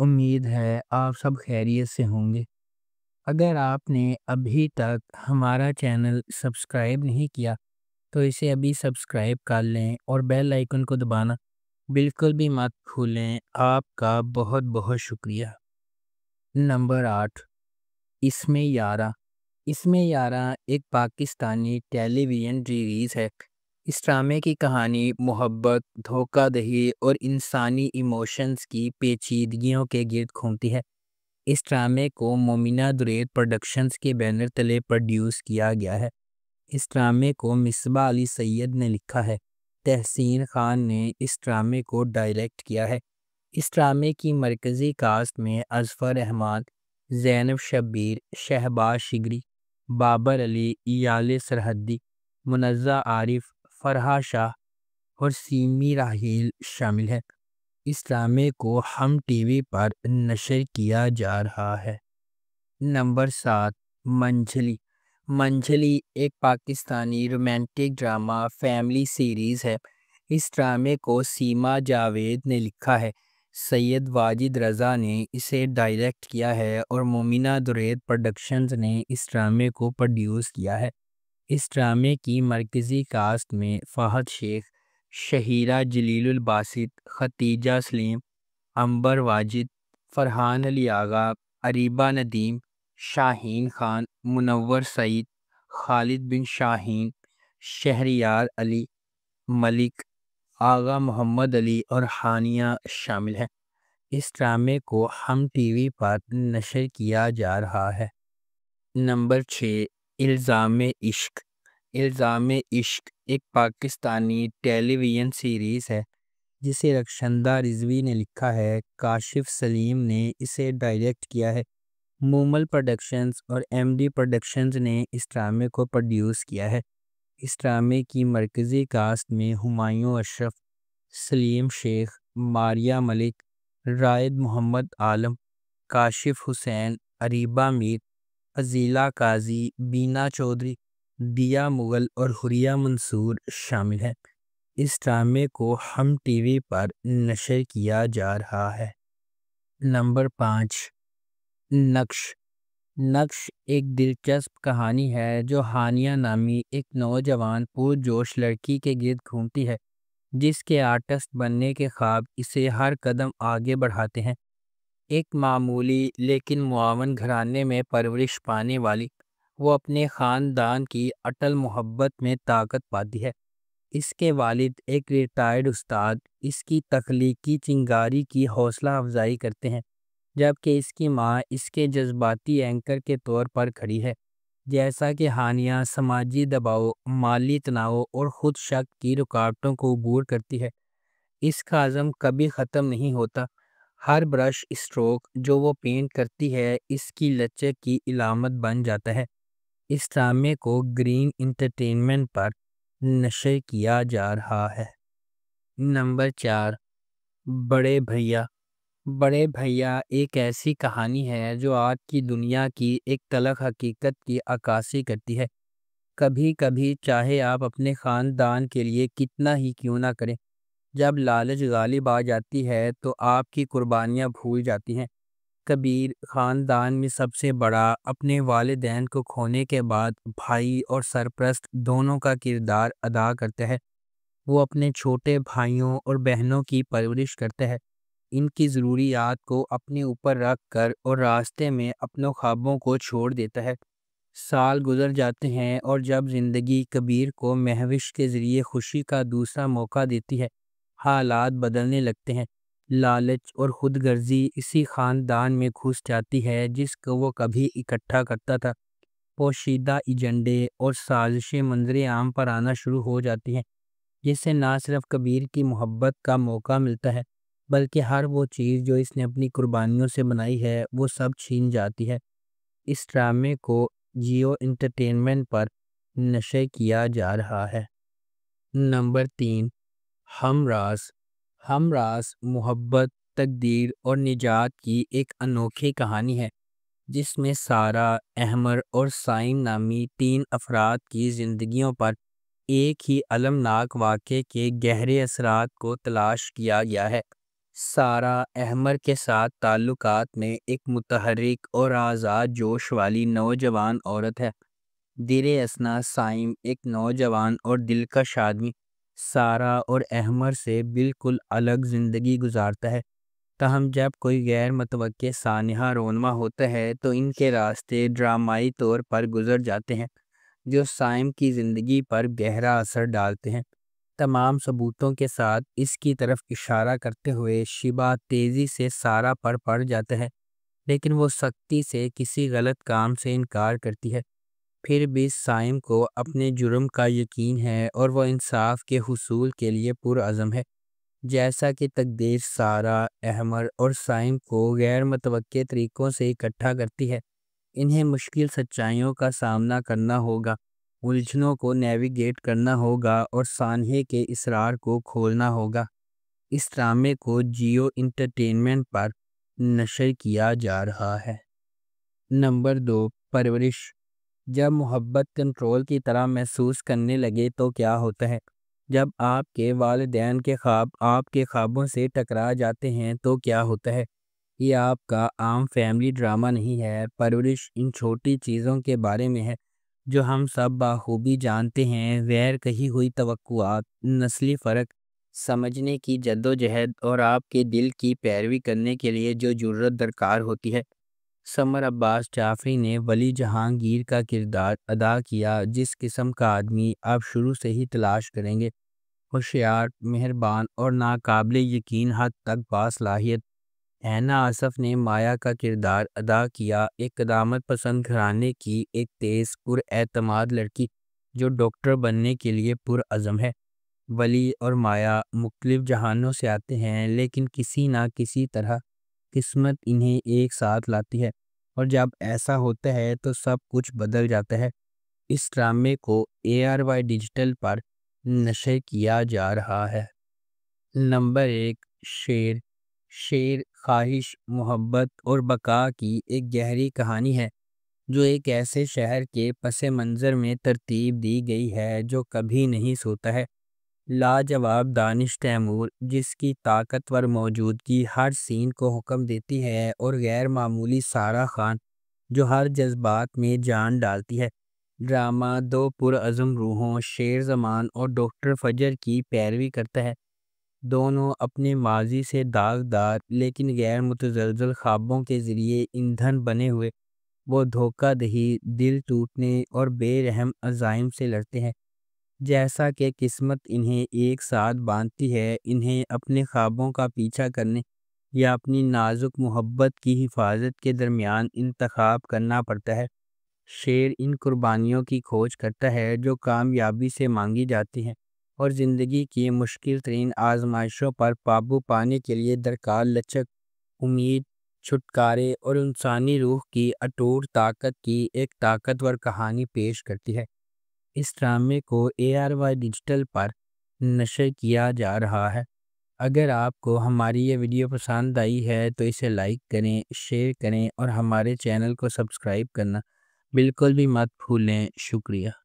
امید ہے آپ سب خیریت سے ہوں گے۔ اگر آپ نے ابھی تک ہمارا چینل سبسکرائب نہیں کیا تو اسے ابھی سبسکرائب کر لیں اور بیل آئیکن کو دبانا بالکل بھی مت بھولیں۔ آپ کا بہت بہت شکریہ۔ نمبر 8، اس میں یارہ۔ اس میں یارہ ایک پاکستانی ٹیلی ویژن سیریز ہے۔ اس ڈرامے کی کہانی محبت، دھوکہ دہی اور انسانی ایموشنز کی پیچیدگیوں کے گرد گھومتی ہے۔ اس ڈرامے کو مومنہ درید پروڈکشنز کے بینر تلے پروڈیوس کیا گیا ہے۔ اس ڈرامے کو مصباح علی سید نے لکھا ہے۔ تحسین خان نے اس ڈرامے کو ڈائریکٹ کیا ہے۔ اس ڈرامے کی مرکزی کاسٹ میں اظفر احمد، زینب شبیر، شہباز شگری، بابر علی، یال سرحدی، منزہ عارف، فرحہ شاہ اور سیمی راحیل شامل ہیں۔ اس ڈرامے کو ہم ٹی وی پر نشر کیا جا رہا ہے۔ نمبر 7، منجھلی۔ منجھلی ایک Pakistani romantic drama family series ہے۔ اس ڈرامے کو سیما جاوید نے لکھا ہے۔ سید واجد رضا نے اسے ڈائریکٹ کیا ہے اور مومنہ درید پروڈکشنز نے اس ڈرامے کو پروڈیوس کیا ہے۔ اس ڈرامے کی مرکزی کاسٹ میں فہد شیخ، شہیرہ جلیل الباسط، ختیجہ سلیم، عنبر واجد، فرحان علی آغا، اریبہ ندیم، شاہین خان، منور سعید، خالد بن شاہین، شہریار علی، ملک، آغا محمد علی اور ہانیہ شامل ہیں۔ اس ڈرامے کو ہم ٹی وی پر نشر کیا جا رہا ہے۔ نمبر 6، الزام عشق۔ الزام عشق ایک پاکستانی ٹیلی ویژن سیریز ہے جسے رخشندہ رضوی نے لکھا ہے۔ کاشف سلیم نے اسے ڈائریکٹ کیا ہے۔ مومل پروڈکشنز اور ایم ڈی پروڈکشنز نے اس ڈرامے کو پروڈیوس کیا ہے۔ اس ڈرامے کی مرکزی کاسٹ میں ہمایوں اشرف، سلیم شیخ، ماریہ ملک، رائد محمد عالم، کاشف حسین، اریبہ میر، عزیلہ قاضی، بینا چودھری، دیا مغل اور حریہ منصور شامل ہیں۔ اس ڈرامے کو ہم ٹی وی پر نشر کیا جا رہا ہے۔ نمبر 5، نقش۔ نقش ایک دلچسپ کہانی ہے جو ہانیہ نامی ایک نوجوان پرجوش لڑکی کے گرد گھومتی ہے جس کے آرٹسٹ بننے کے خواب اسے ہر قدم آگے بڑھاتے ہیں۔ ایک معمولی لیکن معاون گھرانے میں پرورش پانے والی، وہ اپنے خاندان کی اٹل محبت میں طاقت پاتی ہے۔ اس کے والد ایک ریٹائرڈ استاد اس کی تخلیقی چنگاری کی حوصلہ افزائی کرتے ہیں، جبکہ اس کی ماں اس کے جذباتی اینکر کے طور پر کھڑی ہے۔ جیسا کہ ہانیہ سماجی دباؤ، مالی تناؤ اور خود شک کی رکاوٹوں کو عبور کرتی ہے، اس کا عزم کبھی ختم نہیں ہوتا۔ ہر برش اسٹروک جو وہ پینٹ کرتی ہے اس کی لچک کی علامت بن جاتا ہے۔ اس ڈرامے کو گرین انٹرٹینمنٹ پر نشر کیا جا رہا ہے۔ نمبر 4، بڑے بھیا۔ بڑے بھیا ایک ایسی کہانی ہے جو آج کی دنیا کی ایک تلخ حقیقت کی عکاسی کرتی ہے۔ کبھی کبھی چاہے آپ اپنے خاندان کے لیے کتنا ہی کیوں نہ کریں، جب لالچ غالب آ جاتی ہے تو آپ کی قربانیاں بھول جاتی ہیں۔ کبیر خاندان میں سب سے بڑا، اپنے والدین کو کھونے کے بعد بھائی اور سرپرست دونوں کا کردار ادا کرتا ہے۔ وہ اپنے چھوٹے بھائیوں اور بہنوں کی پرورش کرتا ہے، ان کی ضروریات کو اپنے اوپر رکھ کر اور راستے میں اپنوں خوابوں کو چھوڑ دیتا ہے۔ سال گزر جاتے ہیں اور جب زندگی کبیر کو مہوش کے ذریعے خوشی کا دوسرا موقع دیتی ہے، حالات بدلنے لگتے ہیں۔ لالچ اور خود غرضی اسی خاندان میں گھس جاتی ہے جس کو وہ کبھی اکٹھا کرتا تھا۔ پوشیدہ ایجنڈے اور سازشیں منظر عام پر آنا شروع ہو جاتی ہیں، جس سے نہ صرف کبیر کی محبت کا موقع ملتا ہے بلکہ ہر وہ چیز جو اس نے اپنی قربانیوں سے بنائی ہے وہ سب چھین جاتی ہے۔ اس ڈرامے کو جیو انٹرٹینمنٹ پر نشر کیا جا رہا ہے۔ نمبر 3، ہم راز۔ ہم راز محبت، تقدیر اور نجات کی ایک انوکھی کہانی ہے جس میں سارہ، احمر اور سائم نامی 3 افراد کی زندگیوں پر ایک ہی المناک واقعے کے گہرے اثرات کو تلاش کیا گیا ہے۔ سارہ احمر کے ساتھ تعلقات میں ایک متحرک اور آزاد جوش والی نوجوان عورت ہے۔ دیر اثنا سائم ایک نوجوان اور دلکش آدمی سارہ اور احمر سے بالکل الگ زندگی گزارتا ہے، تاہم جب کوئی غیر متوقع سانحہ رونما ہوتا ہے تو ان کے راستے ڈرامائی طور پر گزر جاتے ہیں جو سائم کی زندگی پر گہرا اثر ڈالتے ہیں۔ تمام ثبوتوں کے ساتھ اس کی طرف اشارہ کرتے ہوئے شیبہ تیزی سے سارہ پر پڑ جاتا ہے، لیکن وہ سختی سے کسی غلط کام سے انکار کرتی ہے۔ پھر بھی سائم کو اپنے جرم کا یقین ہے اور وہ انصاف کے حصول کے لیے پرعزم ہے۔ جیسا کہ تقدیر سارہ، احمر اور سائم کو غیر متوقع طریقوں سے اکٹھا کرتی ہے، انہیں مشکل سچائیوں کا سامنا کرنا ہوگا، الجھنوں کو نیویگیٹ کرنا ہوگا اور سانحے کے اسرار کو کھولنا ہوگا۔ اس ڈرامے کو جیو انٹرٹینمنٹ پر نشر کیا جا رہا ہے۔ نمبر 2، پرورش۔ جب محبت کنٹرول کی طرح محسوس کرنے لگے تو کیا ہوتا ہے؟ جب آپ کے والدین کے خواب آپ کے خوابوں سے ٹکرا جاتے ہیں تو کیا ہوتا ہے؟ یہ آپ کا عام فیملی ڈرامہ نہیں ہے۔ پرورش ان چھوٹی چیزوں کے بارے میں ہے جو ہم سب بخوبی جانتے ہیں: غیر کہی ہوئی توقعات، نسلی فرق، سمجھنے کی جدوجہد اور آپ کے دل کی پیروی کرنے کے لیے جو جرأت درکار ہوتی ہے۔ سمر عباس جعفری نے ولی جہانگیر کا کردار ادا کیا، جس قسم کا آدمی آپ شروع سے ہی تلاش کریں گے: ہوشیار، مہربان اور ناقابل یقین حد تک باصلاحیت۔ حنا آصف نے مایا کا کردار ادا کیا، ایک قدامت پسند گھرانے کی ایک تیز پر اعتماد لڑکی جو ڈاکٹر بننے کے لیے پرعزم ہے۔ ولی اور مایا مختلف جہانوں سے آتے ہیں، لیکن کسی نہ کسی طرح قسمت انہیں ایک ساتھ لاتی ہے، اور جب ایسا ہوتا ہے تو سب کچھ بدل جاتا ہے۔ اس ڈرامے کو ARY ڈیجیٹل پر نشر کیا جا رہا ہے۔ نمبر 1، شیر۔ شیر خواہش، محبت اور بقا کی ایک گہری کہانی ہے جو ایک ایسے شہر کے پس منظر میں ترتیب دی گئی ہے جو کبھی نہیں سوتا ہے۔ لاجواب دانش تیمور، جس کی طاقتور موجودگی ہر سین کو حکم دیتی ہے، اور غیر معمولی سارہ خان جو ہر جذبات میں جان ڈالتی ہے۔ ڈرامہ دو پرعزم روحوں شیر زمان اور ڈاکٹر فجر کی پیروی کرتا ہے۔ دونوں اپنے ماضی سے داغدار لیکن غیر متزلزل خوابوں کے ذریعے ایندھن بنے ہوئے وہ دھوکہ دہی، دل ٹوٹنے اور بے رحم عزائم سے لڑتے ہیں۔ جیسا کہ قسمت انہیں ایک ساتھ باندھتی ہے، انہیں اپنے خوابوں کا پیچھا کرنے یا اپنی نازک محبت کی حفاظت کے درمیان انتخاب کرنا پڑتا ہے۔ شیر ان قربانیوں کی کھوج کرتا ہے جو کامیابی سے مانگی جاتی ہیں، اور زندگی کی مشکل ترین آزمائشوں پر قابو پانے کے لیے درکار لچک، امید، چھٹکارے اور انسانی روح کی اٹوٹ طاقت کی ایک طاقتور کہانی پیش کرتی ہے۔ اس ڈرامے کو ARY ڈیجیٹل پر نشر کیا جا رہا ہے۔ اگر آپ کو ہماری یہ ویڈیو پسند آئی ہے تو اسے لائک کریں، شیئر کریں اور ہمارے چینل کو سبسکرائب کرنا بالکل بھی مت بھولیں۔ شکریہ۔